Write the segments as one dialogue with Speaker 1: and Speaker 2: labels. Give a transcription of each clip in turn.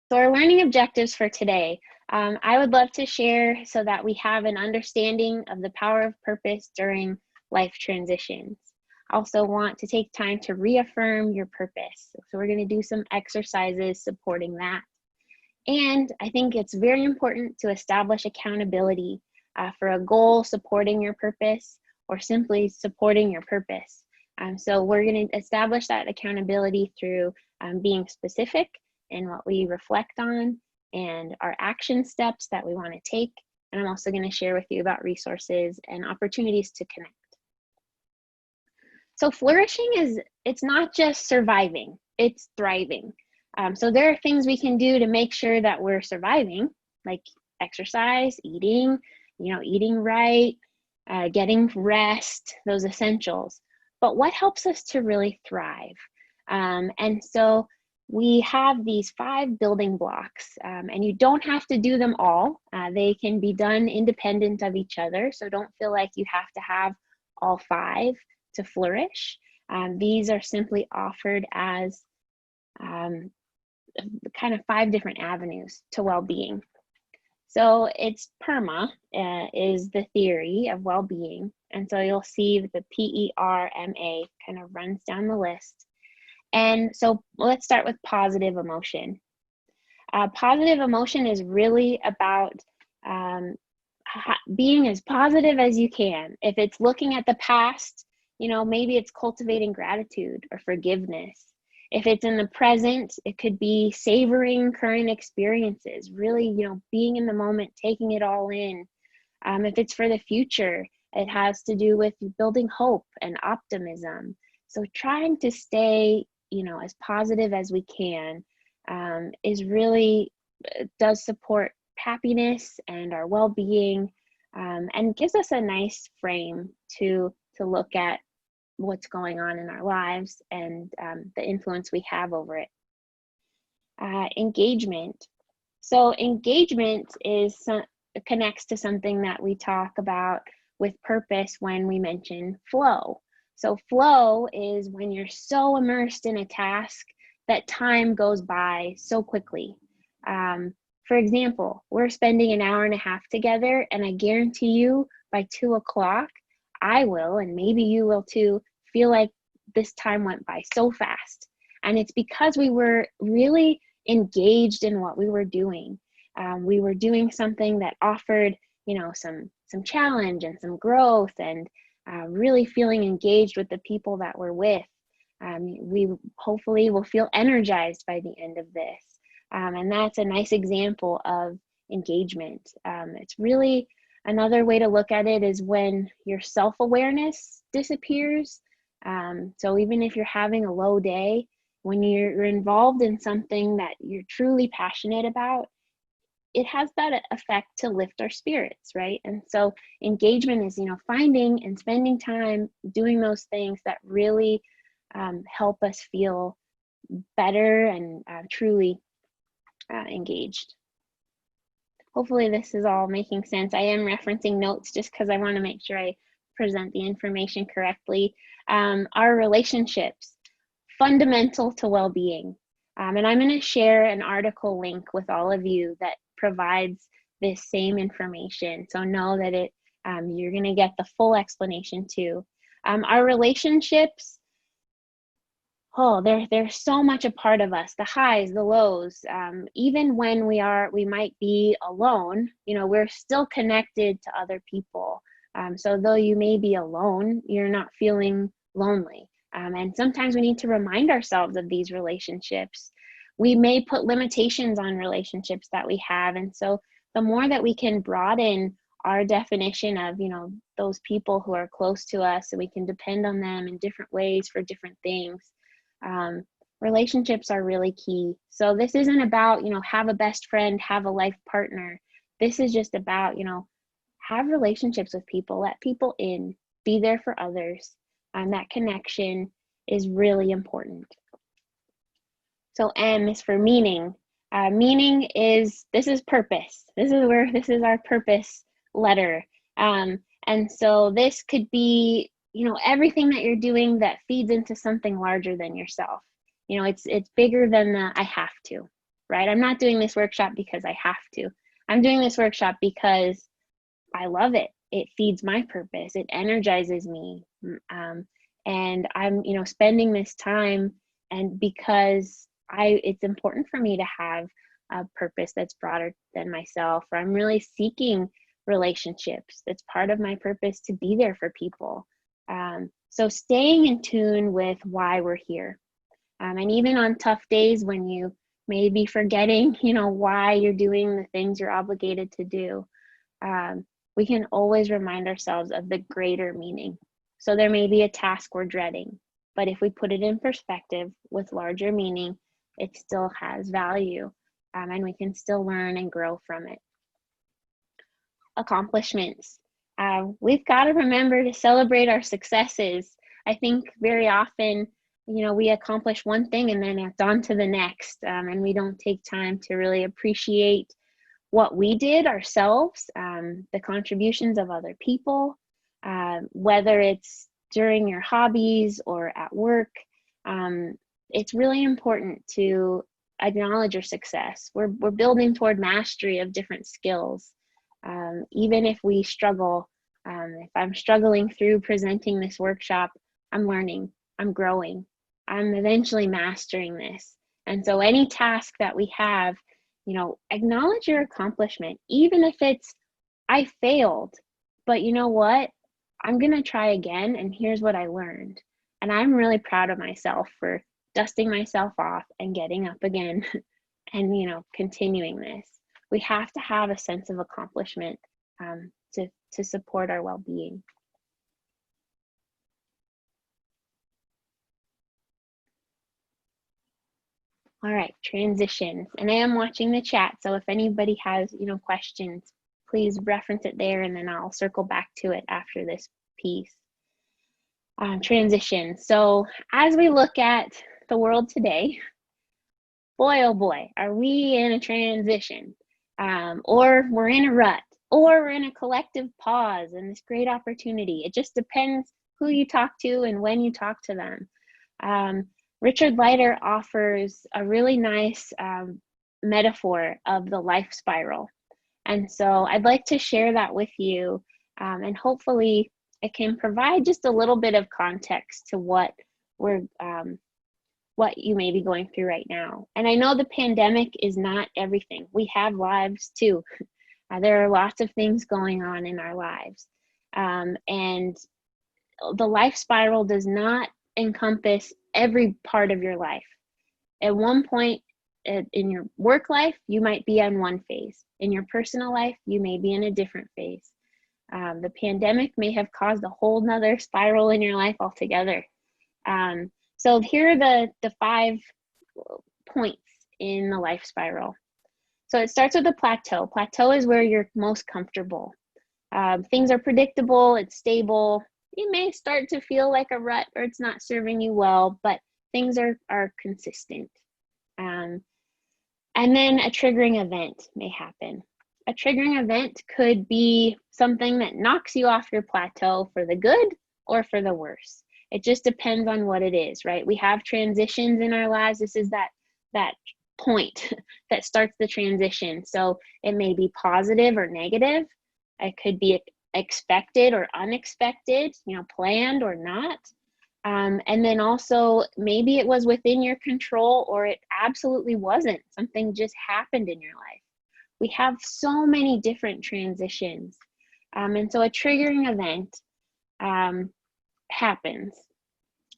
Speaker 1: So our learning objectives for today, I would love to share so that we have an understanding of the power of purpose during life transitions. I also want to take time to reaffirm your purpose. So we're going to do some exercises supporting that. And I think it's very important to establish accountability for a goal supporting your purpose or simply supporting your purpose. So we're going to establish that accountability through being specific in what we reflect on and our action steps that we want to take. And I'm also going to share with you about resources and opportunities to connect. So flourishing it's not just surviving, it's thriving. So there are things we can do to make sure that we're surviving, like exercise, eating, eating right, getting rest, those essentials. But what helps us to really thrive? And so we have these 5 building blocks, and you don't have to do them all. They can be done independent of each other, so don't feel like you have to have all 5 to flourish. These are simply offered as kind of 5 different avenues to well-being. So it's PERMA is the theory of well-being. And so you'll see that the PERMA kind of runs down the list. And so let's start with positive emotion. Positive emotion is really about being as positive as you can. If it's looking at the past, maybe it's cultivating gratitude or forgiveness. If it's in the present, it could be savoring current experiences, really, being in the moment, taking it all in. If it's for the future, it has to do with building hope and optimism. So trying to stay, as positive as we can is really, does support happiness and our well-being, and gives us a nice frame to look at what's going on in our lives and the influence we have over it. Engagement. So engagement connects to something that we talk about with purpose when we mention flow. So flow is when you're so immersed in a task that time goes by so quickly. For example, we're spending an hour and a half together, and I guarantee you by 2 o'clock, I will, and maybe you will too, feel like this time went by so fast. And it's because we were really engaged in what we were doing. We were doing something that offered, some challenge and some growth, and really feeling engaged with the people that we're with. We hopefully will feel energized by the end of this. And that's a nice example of engagement. It's really another way to look at it is when your self-awareness disappears. So even if you're having a low day, when you're involved in something that you're truly passionate about, it has that effect to lift our spirits, right? And so engagement is, finding and spending time doing those things that really help us feel better and truly engaged. Hopefully this is all making sense. I am referencing notes just because I want to make sure I present the information correctly. Our relationships, fundamental to well-being. And I'm going to share an article link with all of you that provides this same information. So know that you're going to get the full explanation too. Our relationships, they're so much a part of us, the highs, the lows. Even when we might be alone, we're still connected to other people. So though you may be alone, you're not feeling lonely. And sometimes we need to remind ourselves of these relationships. We may put limitations on relationships that we have. And so the more that we can broaden our definition of, those people who are close to us, and we can depend on them in different ways for different things. Relationships are really key. So this isn't about, have a best friend, have a life partner. This is just about, have relationships with people, let people in, be there for others. That connection is really important. So M is for meaning. Meaning this is purpose. This is our purpose letter. And so this could be, everything that you're doing that feeds into something larger than yourself. It's bigger than the I have to. right? I'm not doing this workshop because I have to. I'm doing this workshop because I love it. It feeds my purpose. It energizes me. And I'm, spending this time, and because it's important for me to have a purpose that's broader than myself, or I'm really seeking relationships. That's part of my purpose, to be there for people. So staying in tune with why we're here. And even on tough days when you may be forgetting, why you're doing the things you're obligated to do, we can always remind ourselves of the greater meaning. So there may be a task we're dreading, but if we put it in perspective with larger meaning, it still has value, and we can still learn and grow from it. Accomplishments. We've got to remember to celebrate our successes. I think very often, we accomplish one thing and then it's on to the next, and we don't take time to really appreciate what we did ourselves, the contributions of other people, whether it's during your hobbies or at work. It's really important to acknowledge your success. We're building toward mastery of different skills. Even if we struggle, if I'm struggling through presenting this workshop, I'm learning, I'm growing, I'm eventually mastering this. And so any task that we have, acknowledge your accomplishment, even if it's, I failed, but you know what? I'm going to try again, and here's what I learned. And I'm really proud of myself for dusting myself off and getting up again and, continuing this. We have to have a sense of accomplishment to support our well-being. All right, transitions. And I am watching the chat, so if anybody has, questions, please reference it there, and then I'll circle back to it after this piece. Transition. So as we look at the world today, boy, oh boy, are we in a transition, or we're in a rut, or we're in a collective pause and this great opportunity. It just depends who you talk to and when you talk to them. Richard Leiter offers a really nice metaphor of the life spiral. And so I'd like to share that with you, and hopefully it can provide just a little bit of context to what you may be going through right now. And I know the pandemic is not everything. We have lives too. There are lots of things going on in our lives. And the life spiral does not encompass every part of your life. At one point in your work life, you might be on one phase. In your personal life, you may be in a different phase. The pandemic may have caused a whole nother spiral in your life altogether. So here are the 5 points in the life spiral. So it starts with a plateau. Plateau is where you're most comfortable. Things are predictable, it's stable. It may start to feel like a rut, or it's not serving you well, but things are consistent. And then a triggering event may happen. A triggering event could be something that knocks you off your plateau for the good or for the worse. It just depends on what it is, right? We have transitions in our lives. This is that point that starts the transition. So it may be positive or negative. It could be expected or unexpected, planned or not. And then also maybe it was within your control, or it absolutely wasn't. Something just happened in your life. We have so many different transitions. And so a triggering event happens.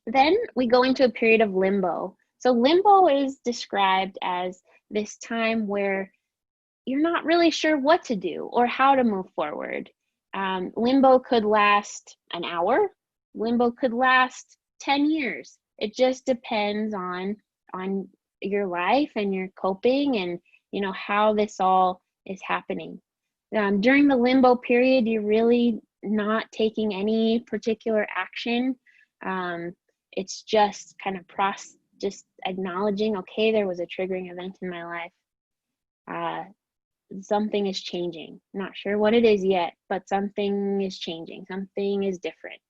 Speaker 1: Then we go into a period of limbo. So limbo is described as this time where you're not really sure what to do or how to move forward. Limbo could last an hour. Limbo could last 10 years. It just depends on your life and your coping and how this all is happening. During the limbo period, you're really not taking any particular action. It's just kind of just acknowledging, okay, there was a triggering event in my life. Something is changing. Not sure what it is yet, but something is changing. Something is different.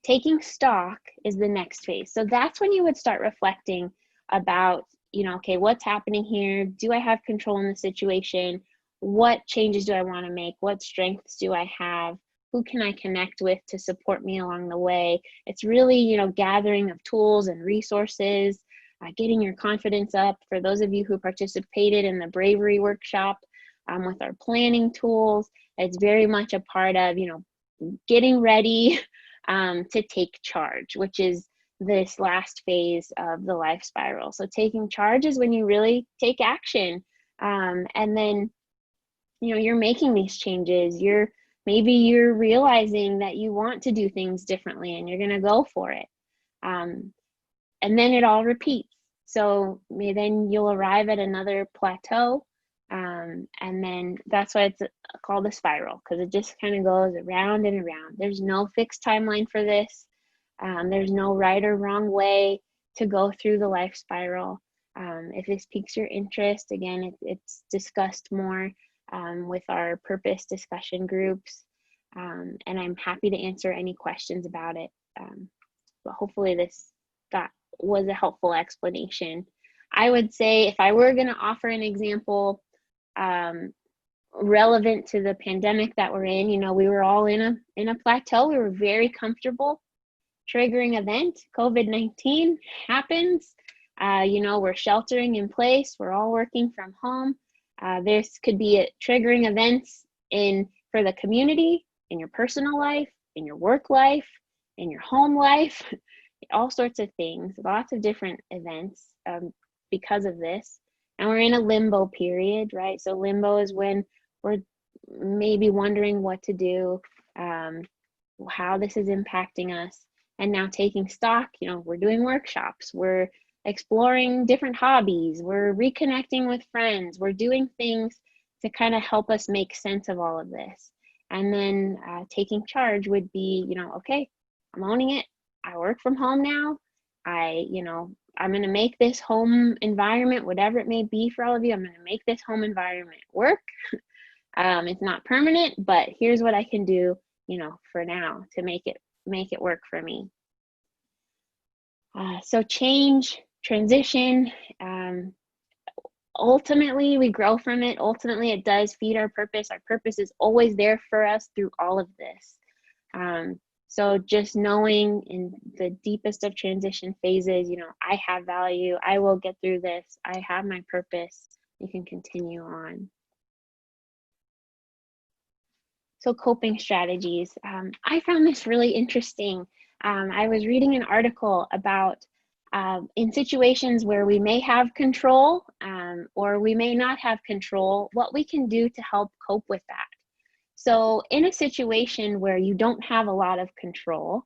Speaker 1: Taking stock is the next phase. So that's when you would start reflecting about okay, what's happening here? Do I have control in the situation? What changes do I want to make? What strengths do I have? Who can I connect with to support me along the way? It's really, gathering of tools and resources, getting your confidence up. For those of you who participated in the bravery workshop with our planning tools, it's very much a part of, getting ready to take charge, which is this last phase of the life spiral. So taking charge is when you really take action. And then, you're making these changes. Maybe you're realizing that you want to do things differently and you're going to go for it. And then it all repeats. So then you'll arrive at another plateau. And then that's why it's called a spiral, because it just kind of goes around and around. There's no fixed timeline for this. There's no right or wrong way to go through the life spiral. If this piques your interest, again, it's discussed more with our purpose discussion groups. And I'm happy to answer any questions about it. But hopefully that was a helpful explanation. I would say if I were going to offer an example relevant to the pandemic that we're in, we were all in a plateau. We were very comfortable. Triggering event, COVID-19 happens. We're sheltering in place. We're all working from home. This could be triggering events for the community, in your personal life, in your work life, in your home life, all sorts of things, lots of different events because of this. And we're in a limbo period, right? So limbo is when we're maybe wondering what to do, how this is impacting us. And now taking stock, we're doing workshops, we're exploring different hobbies, we're reconnecting with friends, we're doing things to kind of help us make sense of all of this. And then taking charge would be, okay, I'm owning it. I work from home now. I'm going to make this home environment, whatever it may be for all of you, I'm going to make this home environment work. It's not permanent, but here's what I can do, for now to make it work for me. So change, transition, ultimately we grow from it. Ultimately it does feed our purpose. Our purpose is always there for us through all of this. So just knowing in the deepest of transition phases, I have value, I will get through this, I have my purpose, you can continue on. So coping strategies. I found this really interesting. I was reading an article about in situations where we may have control or we may not have control, what we can do to help cope with that. So in a situation where you don't have a lot of control,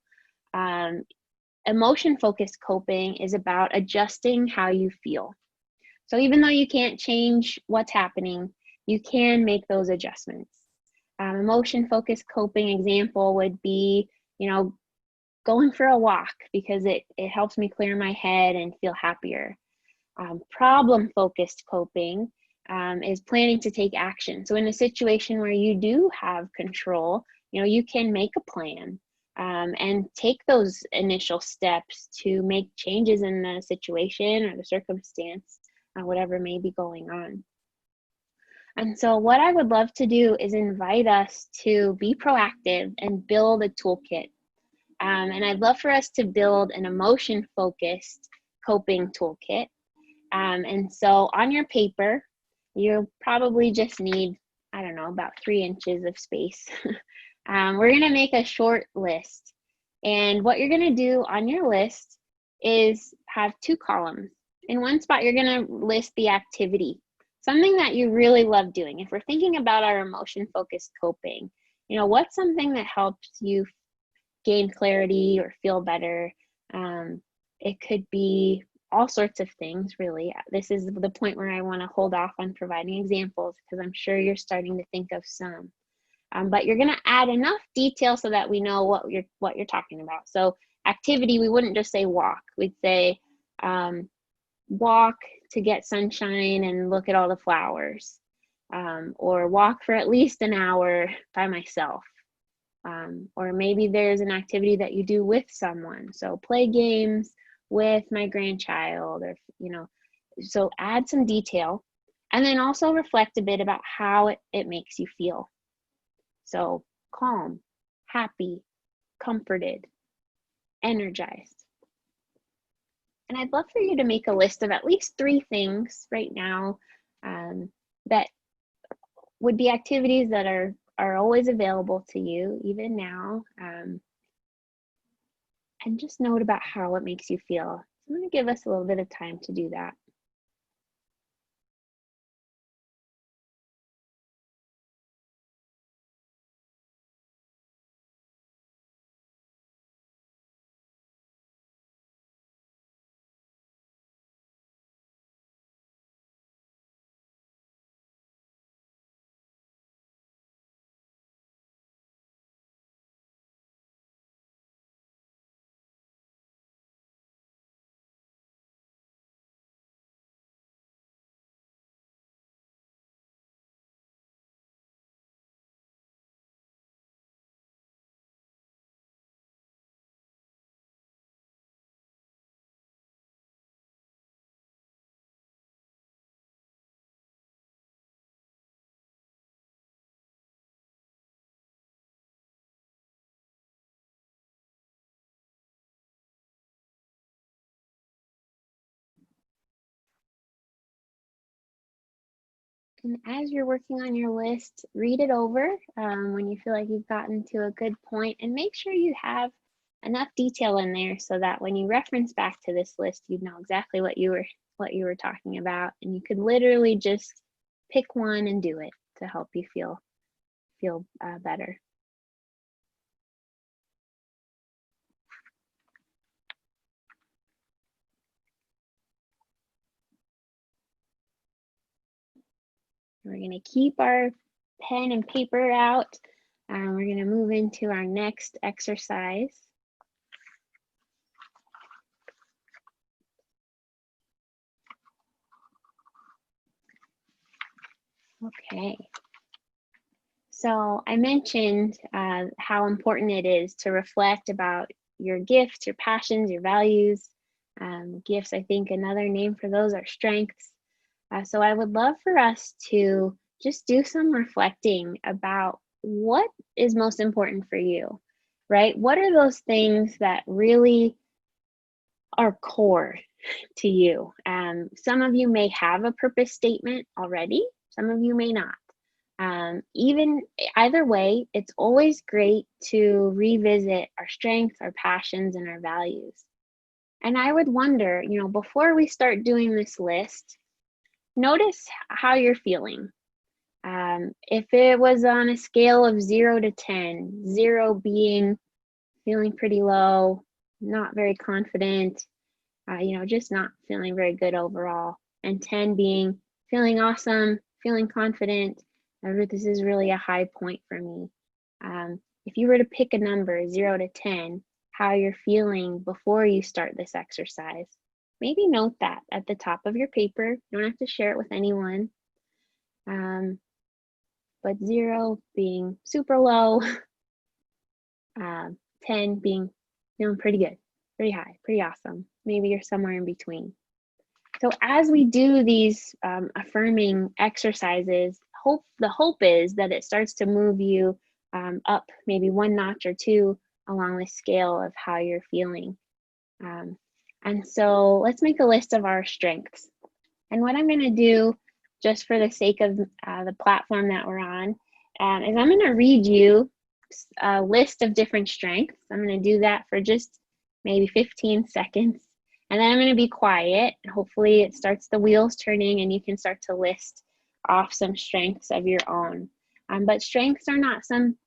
Speaker 1: emotion-focused coping is about adjusting how you feel. So even though you can't change what's happening, you can make those adjustments. Emotion-focused coping example would be, going for a walk because it helps me clear my head and feel happier. Problem-focused coping is planning to take action. So in a situation where you do have control, you can make a plan and take those initial steps to make changes in the situation or the circumstance, whatever may be going on. And so what I would love to do is invite us to be proactive and build a toolkit. And I'd love for us to build an emotion-focused coping toolkit. And so on your paper, you'll probably just need, about 3 inches of space. We're going to make a short list. And what you're going to do on your list is have 2 columns. In one spot, you're going to list the activity, something that you really love doing. If we're thinking about our emotion-focused coping, what's something that helps you gain clarity or feel better? It could be all sorts of things, really. This is the point where I want to hold off on providing examples because I'm sure you're starting to think of some. But you're going to add enough detail so that we know what you're talking about. So activity, we wouldn't just say walk. We'd say walk to get sunshine and look at all the flowers, or walk for at least an hour by myself. Or maybe there's an activity that you do with someone. So play games with my grandchild, or, So add some detail, and then also reflect a bit about how it makes you feel. So calm, happy, comforted, energized. And I'd love for you to make a list of at least 3 things right now that would be activities that are always available to you, even now. And just note about how it makes you feel. I'm going to give us a little bit of time to do that. And as you're working on your list, read it over when you feel like you've gotten to a good point, and make sure you have enough detail in there so that when you reference back to this list, you know exactly what you were talking about, and you could literally just pick one and do it to help you feel better. We're going to keep our pen and paper out. We're going to move into our next exercise. Okay. So I mentioned how important it is to reflect about your gifts, your passions, your values. Gifts, I think another name for those are strengths. So I would love for us to just do some reflecting about what is most important for you, right? What are those things that really are core to you? Some of you may have a purpose statement already, some of you may not. Even either way, it's always great to revisit our strengths, our passions, and our values. And I would wonder, before we start doing this list, notice how you're feeling. If it was on a scale of 0 to 10, 0 being feeling pretty low, not very confident, just not feeling very good overall, and 10 being feeling awesome, feeling confident, this is really a high point for me. If you were to pick a number, 0 to 10, how you're feeling before you start this exercise, maybe note that at the top of your paper. You don't have to share it with anyone. But 0 being super low, 10 being feeling pretty good, pretty high, pretty awesome. Maybe you're somewhere in between. So as we do these affirming exercises, the hope is that it starts to move you up maybe 1 notch or 2 along the scale of how you're feeling. And so let's make a list of our strengths. And what I'm going to do, just for the sake of the platform that we're on, is I'm going to read you a list of different strengths. I'm going to do that for just maybe 15 seconds. And then I'm going to be quiet. Hopefully it starts the wheels turning and you can start to list off some strengths of your own. But strengths are not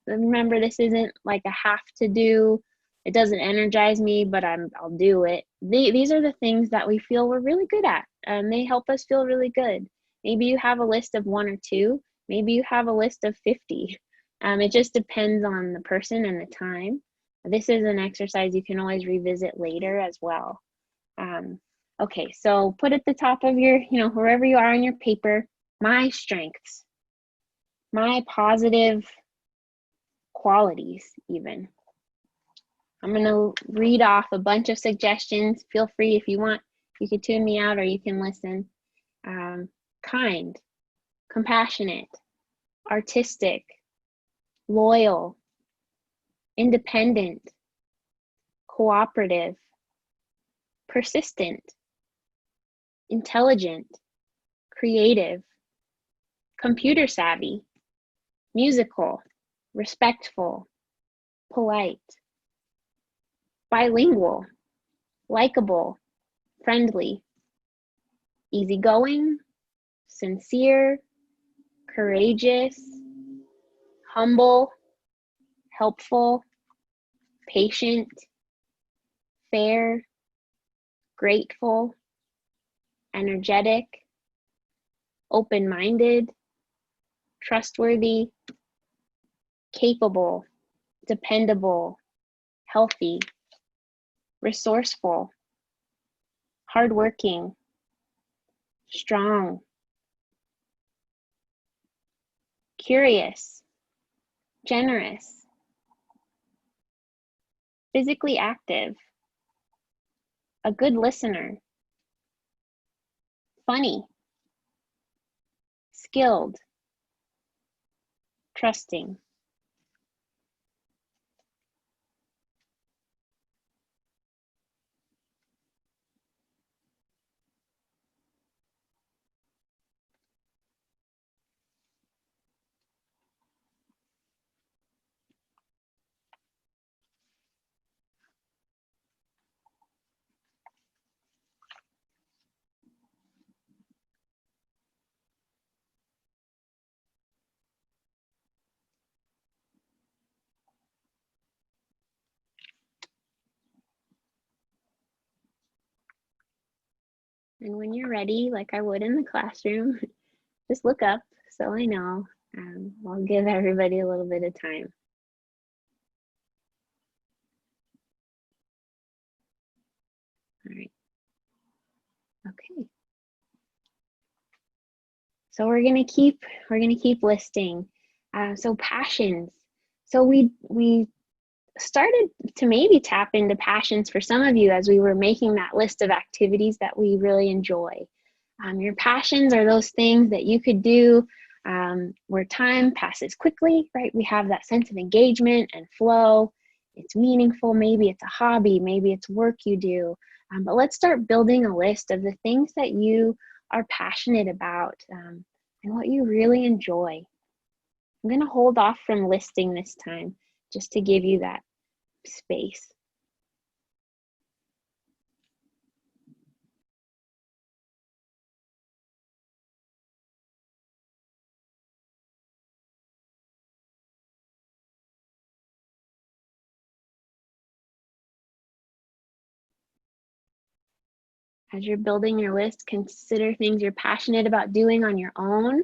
Speaker 1: remember, this isn't like a have to do. It doesn't energize me, but I'll do it. These are the things that we feel we're really good at. They help us feel really good. Maybe you have a list of 1 or 2. Maybe you have a list of 50. It just depends on the person and the time. This is an exercise you can always revisit later as well. Okay, so put at the top of your, wherever you are on your paper, my strengths, my positive qualities even. I'm going to read off a bunch of suggestions. Feel free, if you want, you can tune me out or you can listen. kind, compassionate, artistic, loyal, independent, cooperative, persistent, intelligent, creative, computer savvy, musical, respectful, polite, bilingual, likable, friendly, easygoing, sincere, courageous, humble, helpful, patient, fair, grateful, energetic, open-minded, trustworthy, capable, dependable, healthy, resourceful, hardworking, strong, curious, generous, physically active, a good listener, funny, skilled, trusting. And when you're ready, like I would in the classroom, just look up so I know. I'll give everybody a little bit of time. All right. Okay. So we're gonna keep listing. So passions. So we started to maybe tap into passions for some of you as we were making that list of activities that we really enjoy. Your passions are those things that you could do where time passes quickly, right? We have that sense of engagement and flow. It's meaningful. Maybe it's a hobby. Maybe it's work you do. But let's start building a list of the things that you are passionate about and what you really enjoy. I'm going to hold off from listing this time just to give you that space. As you're building your list, consider things you're passionate about doing on your own.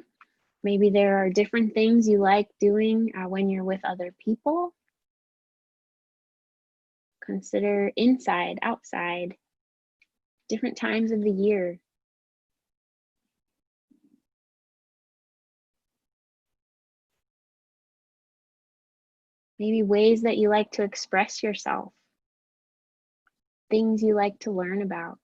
Speaker 1: Maybe there are different things you like doing when you're with other people. Consider inside, outside, different times of the year. Maybe ways that you like to express yourself, things you like to learn about.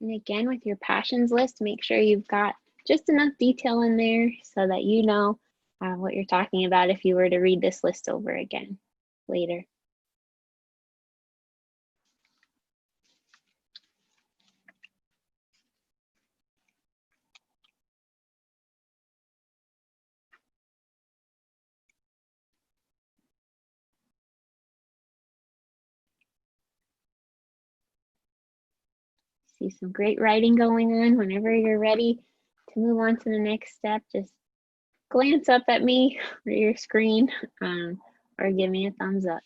Speaker 1: And again, with your passions list, make sure you've got just enough detail in there so that you know what you're talking about if you were to read this list over again later. See some great writing going on. Whenever you're ready to move on to the next step, just glance up at me or your screen, or give me a thumbs up.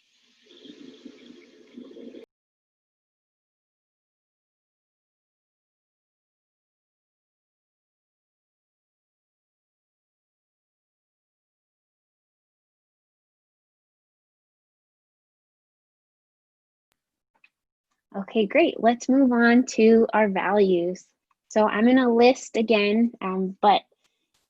Speaker 1: Okay, great. Let's move on to our values. So I'm going to list again, but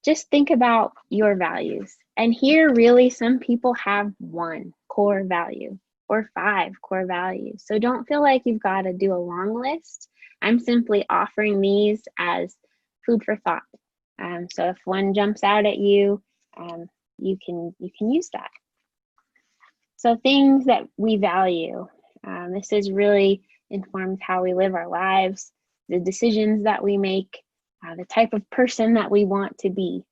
Speaker 1: just think about your values. And here, really, some people have one core value or five core values. So don't feel like you've got to do a long list. I'm simply offering these as food for thought. So if one jumps out at you, you can use that. So things that we value. This is really informs how we live our lives, the decisions that we make, the type of person that we want to be.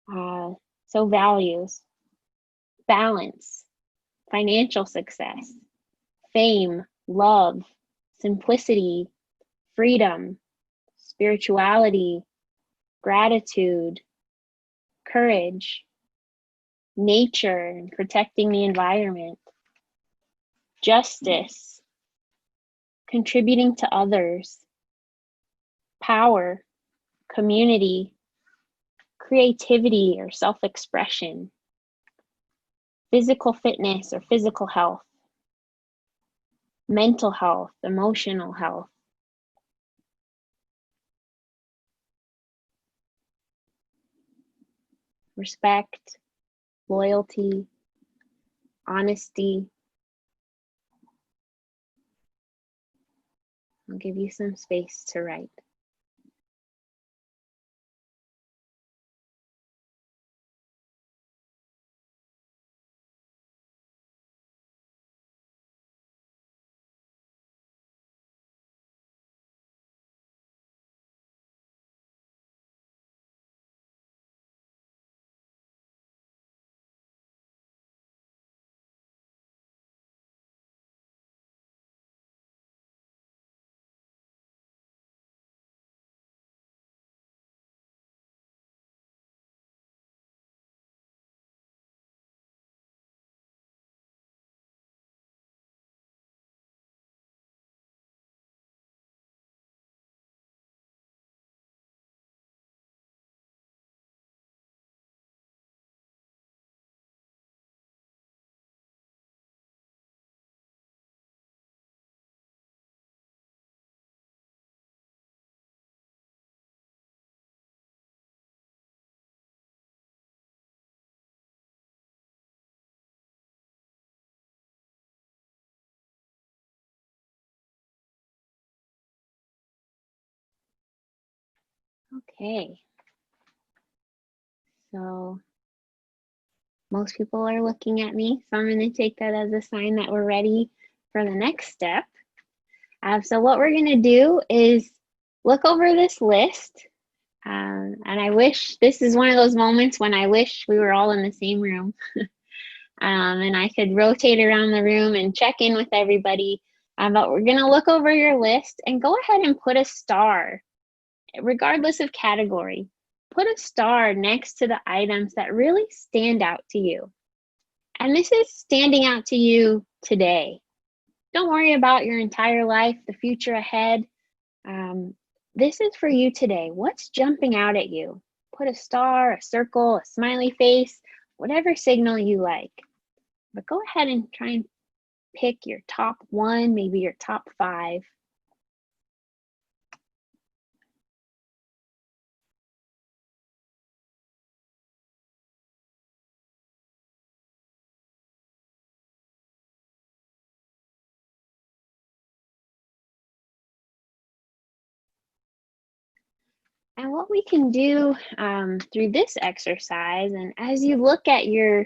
Speaker 1: So values, balance, financial success, fame, love, simplicity, freedom, spirituality, gratitude, courage, nature and protecting the environment, justice, contributing to others, power, community, creativity or self-expression, physical fitness or physical health, mental health, emotional health, respect, loyalty, honesty. I'll give you some space to write. Okay, so most people are looking at me, so I'm going to take that as a sign that we're ready for the next step. So what we're going to do is look over this list. And I wish this is one of those moments when I wish we were all in the same room. And I could rotate around the room and check in with everybody. But we're going to look over your list and go ahead and put a star, regardless of category. Put a star next to the items that really stand out to you. And this is standing out to you today. Don't worry about your entire life, the future ahead. This is for you today. What's jumping out at you? Put a star, a circle, a smiley face, whatever signal you like. But go ahead and try and pick your top one, maybe your top five. And what we can do through this exercise, and as you look at your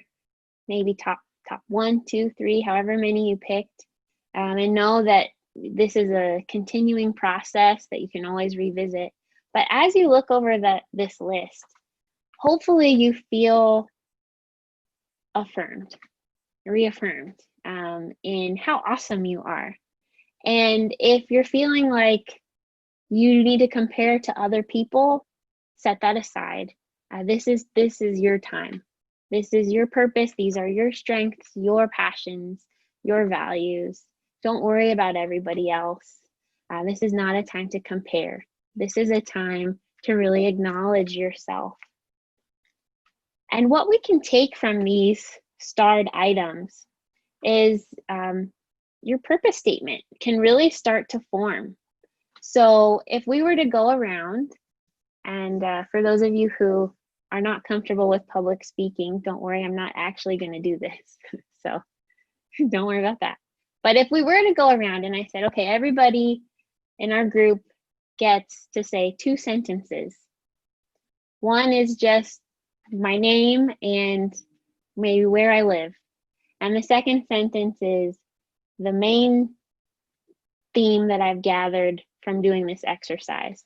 Speaker 1: maybe top one, two, three, however many you picked, and know that this is a continuing process that you can always revisit. But as you look over this list, hopefully you feel affirmed, reaffirmed in how awesome you are. And if you're feeling like you need to compare to other people, set that aside. This is your time. This is your purpose. These are your strengths, your passions, your values. Don't worry about everybody else. This is not a time to compare. This is a time to really acknowledge yourself. And what we can take from these starred items is your purpose statement can really start to form. So if we were to go around, and for those of you who are not comfortable with public speaking, don't worry, I'm not actually going to do this. So don't worry about that. But if we were to go around and I said, okay, everybody in our group gets to say 2 sentences. One is just my name and maybe where I live. And the second sentence is the main theme that I've gathered from doing this exercise.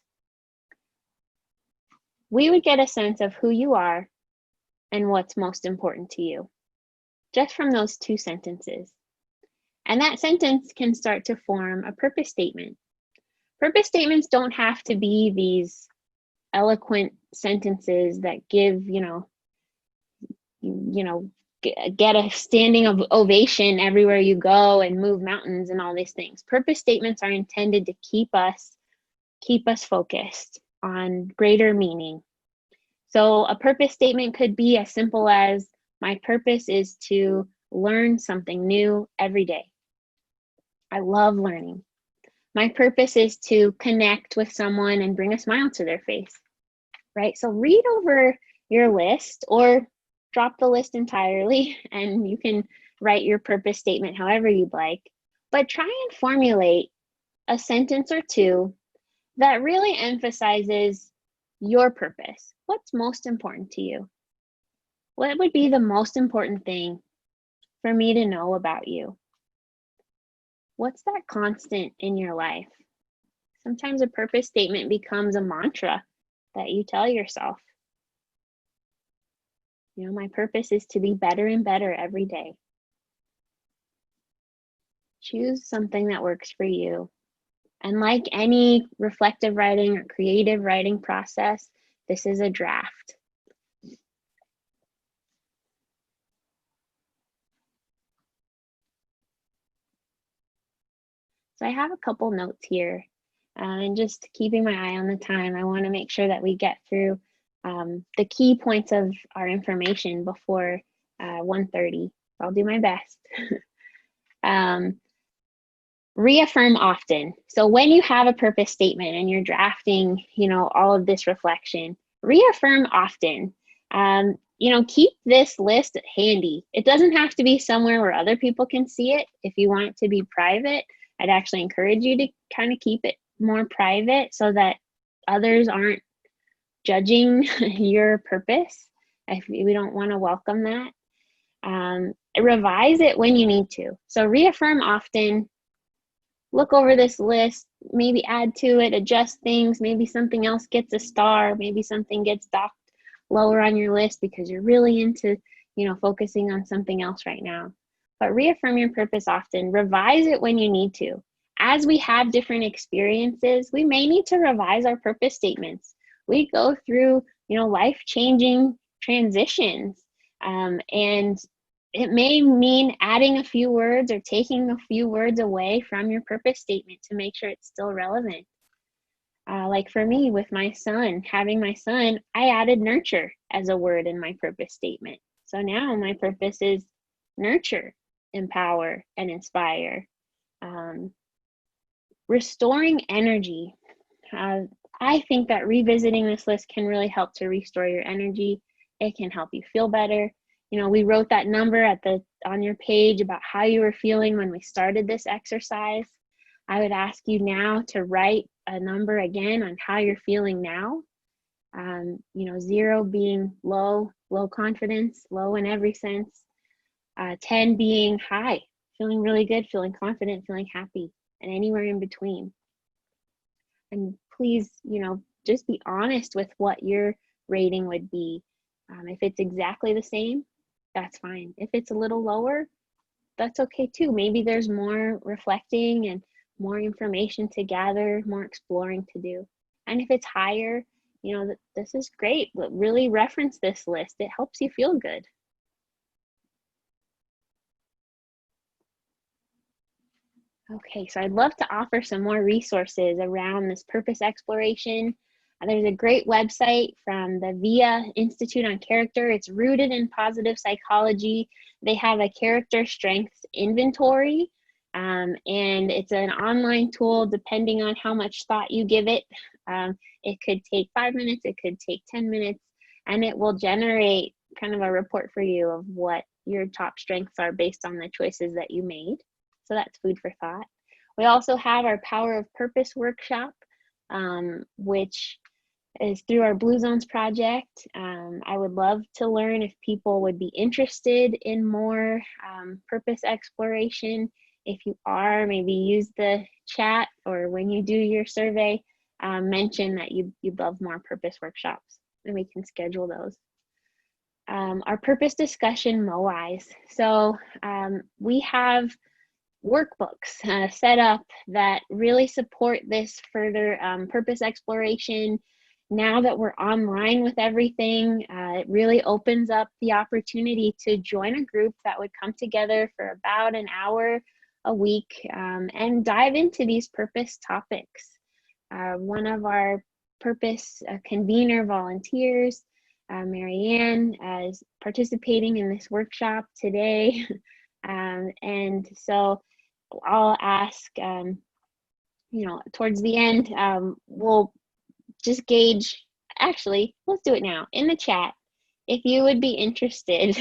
Speaker 1: We would get a sense of who you are and what's most important to you, just from those 2 sentences. And that sentence can start to form a purpose statement. Purpose statements don't have to be these eloquent sentences that give, get a standing ovation everywhere you go and move mountains and all these things. Purpose statements are intended to keep us focused on greater meaning. So a purpose statement could be as simple as, my purpose is to learn something new every day. I love learning. My purpose is to connect with someone and bring a smile to their face, right? So read over your list or drop the list entirely, and you can write your purpose statement however you'd like, but try and formulate a sentence or 2 that really emphasizes your purpose. What's most important to you? What would be the most important thing for me to know about you? What's that constant in your life? Sometimes a purpose statement becomes a mantra that you tell yourself. My purpose is to be better and better every day. Choose something that works for you. And like any reflective writing or creative writing process, this is a draft. So I have a couple notes here, and just keeping my eye on the time, I want to make sure that we get through the key points of our information before 1:30. I'll do my best. Reaffirm often. So when you have a purpose statement and you're drafting, all of this reflection, reaffirm often. Keep this list handy. It doesn't have to be somewhere where other people can see it. If you want it to be private, I'd actually encourage you to kind of keep it more private so that others aren't judging your purpose. If we don't want to welcome that. Revise it when you need to. So reaffirm often. Look over this list, maybe add to it, adjust things. Maybe something else gets a star. Maybe something gets docked lower on your list because you're really into, focusing on something else right now. But reaffirm your purpose often. Revise it when you need to. As we have different experiences, we may need to revise our purpose statements. We go through, life-changing transitions, and it may mean adding a few words or taking a few words away from your purpose statement to make sure it's still relevant. Like for me with my son, having my son, I added nurture as a word in my purpose statement. So now my purpose is nurture, empower, and inspire. Restoring energy. I think that revisiting this list can really help to restore your energy. It can help you feel better. We wrote that number on your page about how you were feeling when we started this exercise. I would ask you now to write a number again on how you're feeling now. 0 being low confidence, low in every sense. 10 being high, feeling really good, feeling confident, feeling happy, and anywhere in between. And please, just be honest with what your rating would be. If it's exactly the same, that's fine. If it's a little lower, that's okay too. Maybe there's more reflecting and more information to gather, more exploring to do. And if it's higher, this is great, but really reference this list. It helps you feel good. Okay, so I'd love to offer some more resources around this purpose exploration. There's a great website from the VIA Institute on Character. It's rooted in positive psychology. They have a character strengths inventory, and it's an online tool depending on how much thought you give it. It could take 5 minutes, it could take 10 minutes, and it will generate kind of a report for you of what your top strengths are based on the choices that you made. So that's food for thought. We also have our Power of Purpose workshop, which is through our Blue Zones project. I would love to learn if people would be interested in more purpose exploration. If you are, maybe use the chat, or when you do your survey, mention that you'd love more purpose workshops, and we can schedule those. Our purpose discussion MOIs. So we have workbooks set up that really support this further purpose exploration. Now that we're online with everything, it really opens up the opportunity to join a group that would come together for about an hour a week and dive into these purpose topics. One of our purpose convener volunteers, Marianne, is participating in this workshop today. And so I'll ask, towards the end, we'll just gauge, actually, let's do it now in the chat. If you would be interested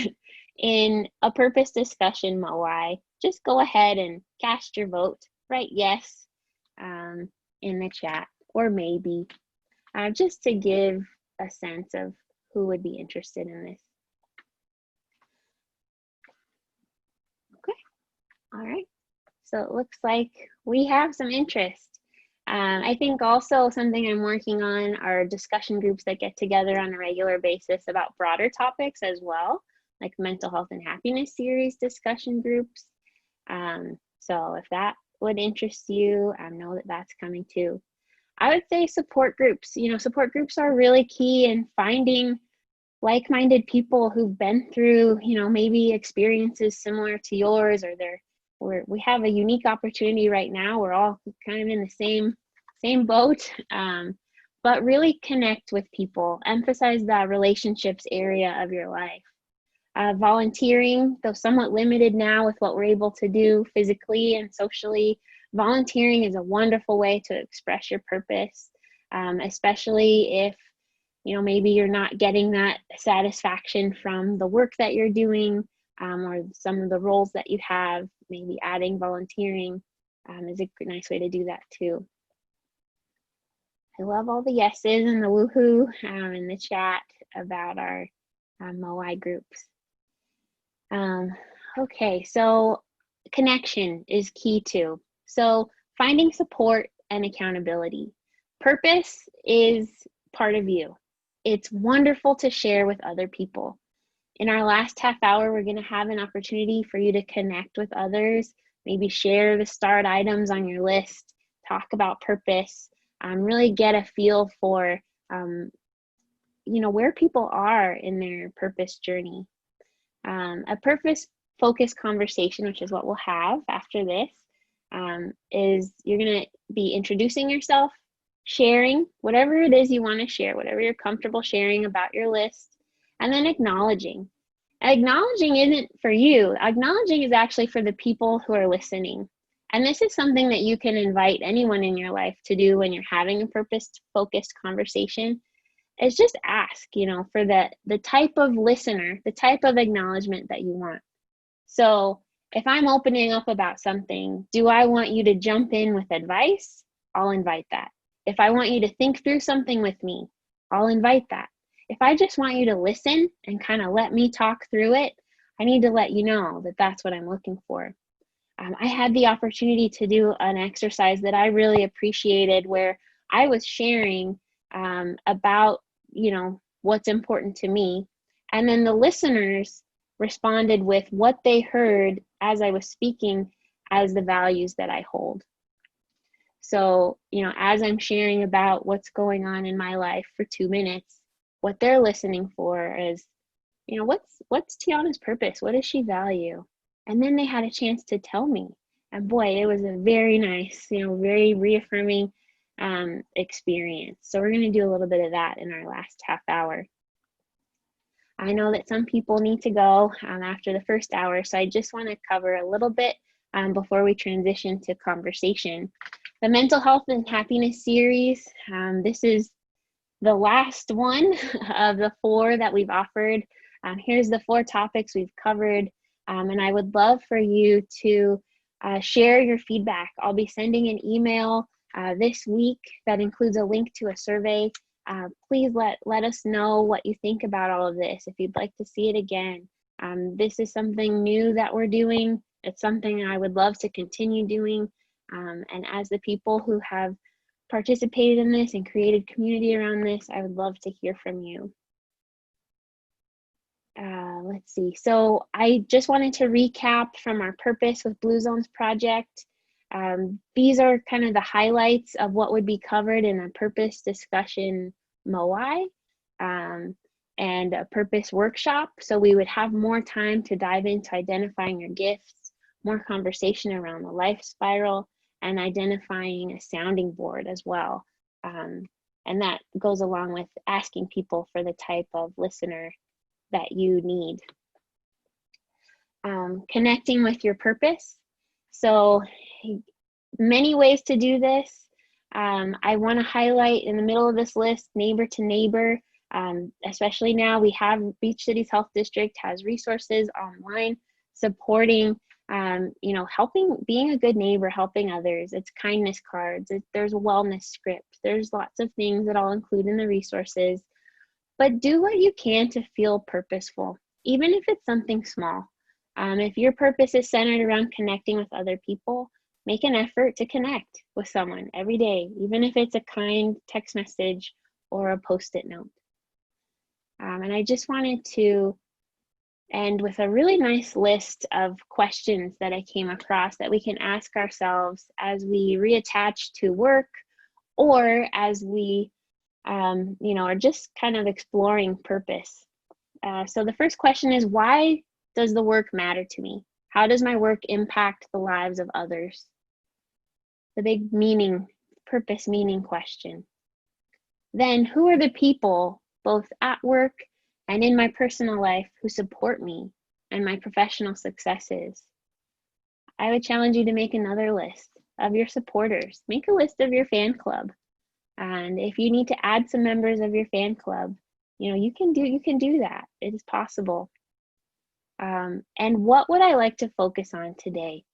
Speaker 1: in a purpose discussion MOI, just go ahead and cast your vote, write yes in the chat, or maybe, just to give a sense of who would be interested in this. Okay, all right. So it looks like we have some interest. I think also something I'm working on are discussion groups that get together on a regular basis about broader topics as well, like mental health and happiness series discussion groups. So if that would interest you, know that that's coming too. I would say support groups. Support groups are really key in finding like-minded people who've been through, maybe experiences similar to yours, or we have a unique opportunity right now. We're all kind of in the same boat, but really connect with people. Emphasize that relationships area of your life. Volunteering, though somewhat limited now with what we're able to do physically and socially, volunteering is a wonderful way to express your purpose, especially if maybe you're not getting that satisfaction from the work that you're doing, or some of the roles that you have. Maybe adding volunteering is a nice way to do that too. I love all the yeses and the woohoo in the chat about our MOI groups. Okay, so connection is key too. So finding support and accountability. Purpose is part of you. It's wonderful to share with other people. In our last half hour, we're going to have an opportunity for you to connect with others, maybe share the starred items on your list, talk about purpose, really get a feel for, where people are in their purpose journey. A purpose-focused conversation, which is what we'll have after this, is you're going to be introducing yourself, sharing whatever it is you want to share, whatever you're comfortable sharing about your list, and then acknowledging. Acknowledging isn't for you. Acknowledging is actually for the people who are listening. And this is something that you can invite anyone in your life to do when you're having a purpose-focused conversation, is just ask, for the type of listener, the type of acknowledgement that you want. So if I'm opening up about something, do I want you to jump in with advice? I'll invite that. If I want you to think through something with me, I'll invite that. If I just want you to listen and kind of let me talk through it, I need to let you know that that's what I'm looking for. I had the opportunity to do an exercise that I really appreciated, where I was sharing about, what's important to me. And then the listeners responded with what they heard as I was speaking as the values that I hold. So, as I'm sharing about what's going on in my life for 2 minutes, what they're listening for is, what's Tiana's purpose? What does she value? And then they had a chance to tell me. And boy, it was a very nice, very reaffirming experience. So we're going to do a little bit of that in our last half hour. I know that some people need to go after the first hour, so I just want to cover a little bit before we transition to conversation. The Mental Health and Happiness series, this is the last one of the 4 that we've offered. Here's the 4 topics we've covered, and I would love for you to share your feedback. I'll be sending an email this week that includes a link to a survey. Please let us know what you think about all of this, if you'd like to see it again. This is something new that we're doing. It's something I would love to continue doing. And as the people who have participated in this and created community around this, I would love to hear from you. Let's see. So I just wanted to recap from our Purpose with Blue Zones project. These are kind of the highlights of what would be covered in a purpose discussion MOI and a purpose workshop. So we would have more time to dive into identifying your gifts, more conversation around the life spiral, and identifying a sounding board as well. And that goes along with asking people for the type of listener that you need. Connecting with your purpose. So many ways to do this. I want to highlight in the middle of this list, neighbor to neighbor. Especially now we have Beach Cities Health District has resources online supporting, helping, being a good neighbor, helping others. It's kindness cards. There's a wellness script. There's lots of things that I'll include in the resources. But do what you can to feel purposeful, even if it's something small. If your purpose is centered around connecting with other people, make an effort to connect with someone every day, even if it's a kind text message or a post-it note. And I just wanted to end with a really nice list of questions that I came across that we can ask ourselves as we reattach to work, or as we are just kind of exploring purpose. So the first question is, why does the work matter to me? How does my work impact the lives of others? The big purpose meaning question. Then, who are the people, both at work and in my personal life, who support me and my professional successes? I would challenge you to make another list of your supporters. Make a list of your fan club. And if you need to add some members of your fan club, you can do that. It is possible. And what would I like to focus on today?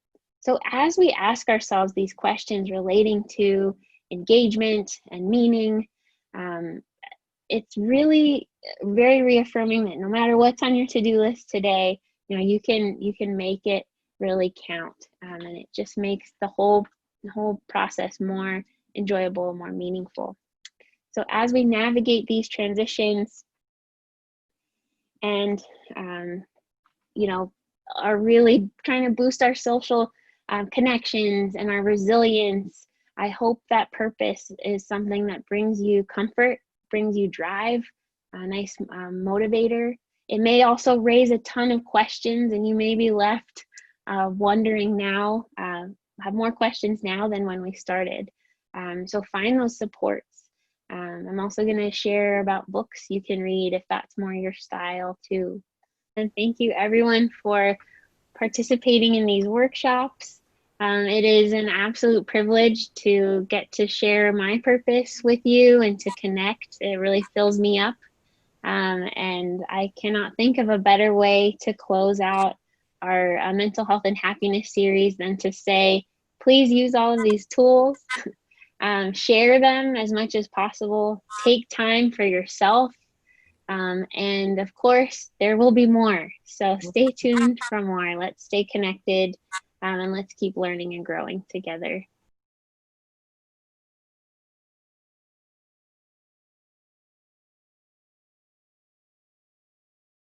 Speaker 1: So as we ask ourselves these questions relating to engagement and meaning, it's really very reaffirming that no matter what's on your to-do list today, you can make it really count, and it just makes the whole process more enjoyable, more meaningful. So as we navigate these transitions and are really trying to boost our social connections and our resilience, I hope that purpose is something that brings you comfort, brings you drive, a nice motivator. It may also raise a ton of questions, and you may be left wondering now, have more questions now than when we started. So find those supports. I'm also going to share about books you can read if that's more your style too. And thank you everyone for participating in these workshops. It is an absolute privilege to get to share my purpose with you and to connect. It really fills me up. And I cannot think of a better way to close out our mental health and happiness series than to say, please use all of these tools. Share them as much as possible. Take time for yourself. And of course, there will be more. So stay tuned for more. Let's stay connected, and let's keep learning and growing together.